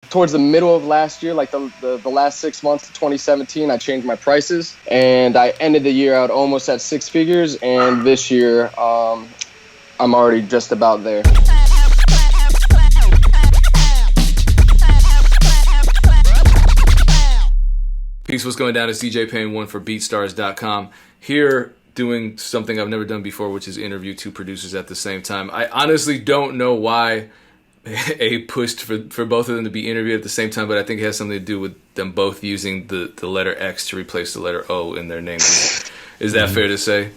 towards the middle of last year, like the last 6 months of 2017, I changed my prices, and I ended the year out almost at six figures. And this year, I'm already just about there. Peace, what's going down? It's DJ Payne 1 for BeatStars.com. Here doing something I've never done before, which is interview two producers at the same time. I honestly don't know why A pushed for both of them to be interviewed at the same time, but I think it has something to do with them both using the letter X to replace the letter O in their names. Is that fair to say?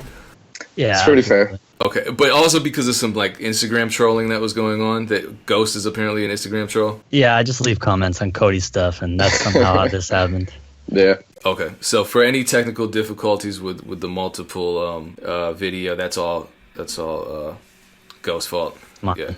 Yeah. It's pretty fair. Okay, but also because of some like Instagram trolling that was going on, that Ghxst is apparently an Instagram troll. Yeah, I just leave comments on Cody's stuff, and that's somehow how this happened. Yeah. Okay, so for any technical difficulties with the multiple video, that's all Ghxst's fault. Yeah.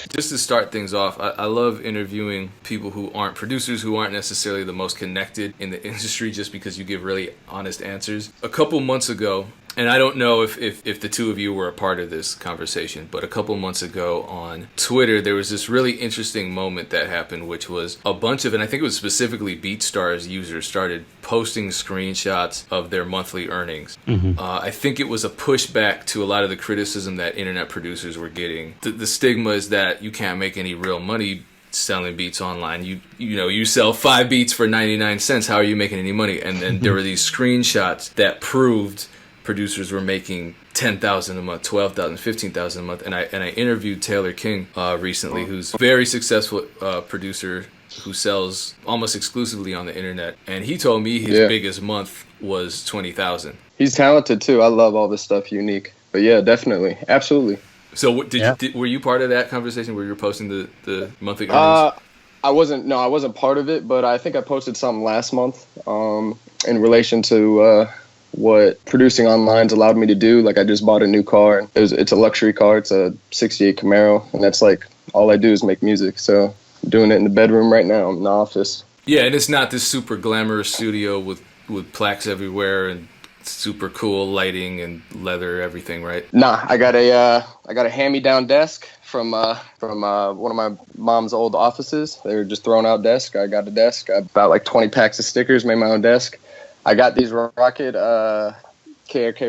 Just to start things off, I love interviewing people who aren't producers, who aren't necessarily the most connected in the industry, just because you give really honest answers. A couple months ago, and I don't know if the two of you were a part of this conversation, but a couple months ago on Twitter, there was this really interesting moment that happened, which was a bunch of, and I think it was specifically BeatStars users, started posting screenshots of their monthly earnings. Mm-hmm. I think it was a pushback to a lot of the criticism that internet producers were getting. The stigma is that you can't make any real money selling beats online. You sell 5 beats for 99 cents. How are you making any money? And then there were these screenshots that proved producers were making $10,000 a month, $12,000, $15,000 a month, and I interviewed Taylor King recently, who's a very successful producer who sells almost exclusively on the internet, and he told me his biggest month was $20,000. He's talented too. I love all this stuff unique, but yeah, definitely, absolutely. So were you part of that conversation where you were posting the monthly earnings? I wasn't part of it, but I think I posted something last month in relation to what producing online's allowed me to do. Like, I just bought a new car. It's a luxury car. It's a '68 Camaro, and that's like all I do is make music. So I'm doing it in the bedroom right now. I'm in the office. Yeah, and it's not this super glamorous studio with plaques everywhere and super cool lighting and leather, everything, right? Nah, I got a hand-me-down desk from one of my mom's old offices. They were just throwing out desks. I got a desk. I bought like 20 packs of stickers, made my own desk. I got these KRK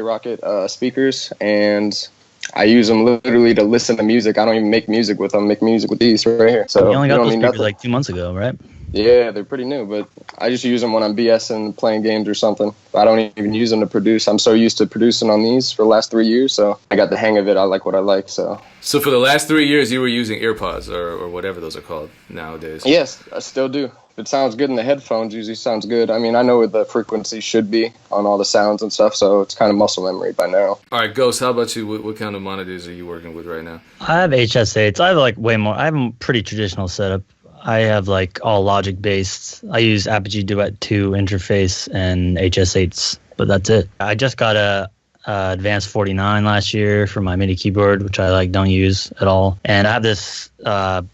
Rocket speakers, and I use them literally to listen to music. I don't even make music with them. I make music with these right here. So you only got those speakers like 2 months ago, right? Yeah, they're pretty new, but I just use them when I'm BSing, playing games or something. I don't even use them to produce. I'm so used to producing on these for the last 3 years, so I got the hang of it. I like what I like. So for the last 3 years, you were using earpods or whatever those are called nowadays? Yes, I still do. If it sounds good in the headphones, usually sounds good. I mean, I know where the frequency should be on all the sounds and stuff, so it's kind of muscle memory by now. All right, Ghxst, how about you? What kind of monitors are you working with right now? I have HS8s. I have like way more. I have a pretty traditional setup. I have like all Logic based. I use Apogee Duet 2 interface and HS8s, but that's it. I just got a Advanced 49 last year for my MIDI keyboard, which I don't use at all. And I have this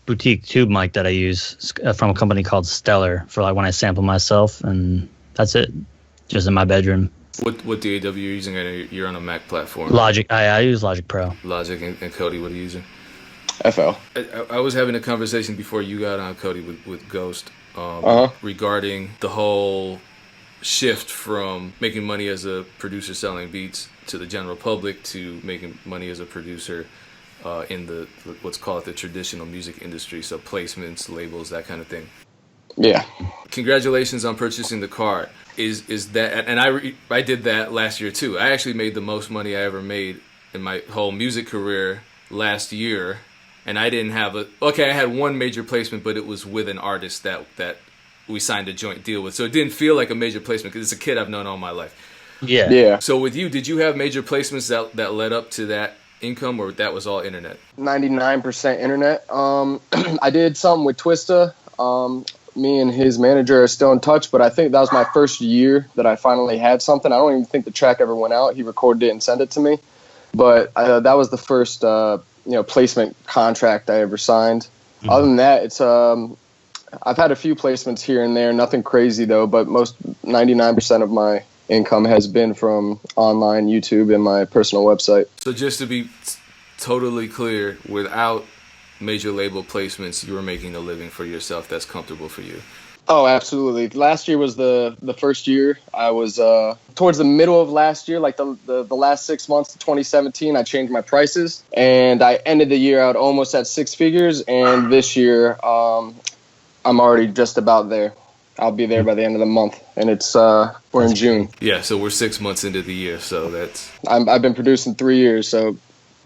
boutique tube mic that I use from a company called Stellar for like when I sample myself, and that's it. Just in my bedroom. What DAW are you using? You're on a Mac platform. Logic. I use Logic Pro. Logic and Cody, what are you using? FL. I was having a conversation before you got on, Cody, with Ghxst regarding the whole shift from making money as a producer selling beats to the general public to making money as a producer in the what's called the traditional music industry, so placements, labels, that kind of thing. Yeah. Congratulations on purchasing the car. Is that, and I did that last year too. I actually made the most money I ever made in my whole music career last year, and I didn't have I had one major placement, but it was with an artist that we signed a joint deal with, so it didn't feel like a major placement because it's a kid I've known all my life. Yeah. So with you, did you have major placements that led up to that income, or that was all internet? 99% internet. I did something with Twista. Me and his manager are still in touch, but I think that was my first year that I finally had something. I don't even think the track ever went out. He recorded it and sent it to me, but that was the first placement contract I ever signed. Mm-hmm. Other than that, it's I've had a few placements here and there, nothing crazy though, but 99% of my income has been from online, YouTube, and my personal website. So just to be totally clear, without major label placements, you were making a living for yourself that's comfortable for you? Oh, absolutely. Last year was the first year. I was towards the middle of last year, like the last 6 months of 2017, I changed my prices, and I ended the year out almost at six figures. And this year, I'm already just about there. I'll be there by the end of the month, and it's we're in June. Yeah, so we're 6 months into the year, so that's. I've been producing 3 years, so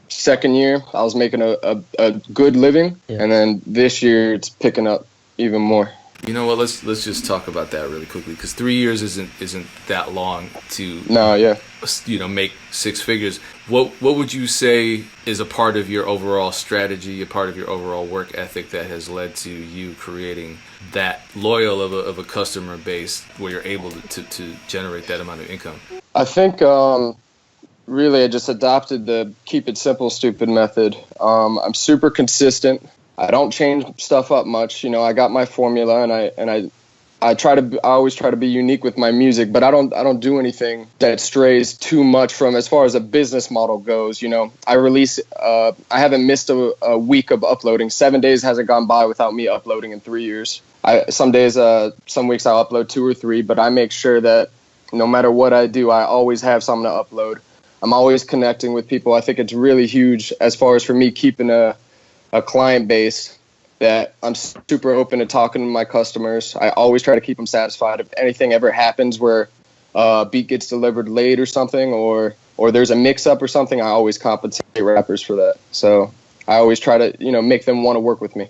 second year I was making a good living, and then this year it's picking up even more. You know what? Let's just talk about that really quickly, because 3 years isn't that long to make six figures. What would you say is a part of your overall strategy, a part of your overall work ethic that has led to you creating that loyal of a customer base where you're able to generate that amount of income? I think really I just adopted the keep it simple, stupid method. I'm super consistent. I don't change stuff up much. I got my formula, and I always try to be unique with my music, but I don't do anything that strays too much from as far as a business model goes. I release, I haven't missed a week of uploading. 7 days hasn't gone by without me uploading in 3 years. Some weeks I'll upload 2 or 3, but I make sure that no matter what I do, I always have something to upload. I'm always connecting with people. I think it's really huge as far as for me keeping a client base, that I'm super open to talking to my customers. I always try to keep them satisfied. If anything ever happens where a beat gets delivered late or something, or there's a mix-up or something, I always compensate rappers for that. So I always try to, make them want to work with me.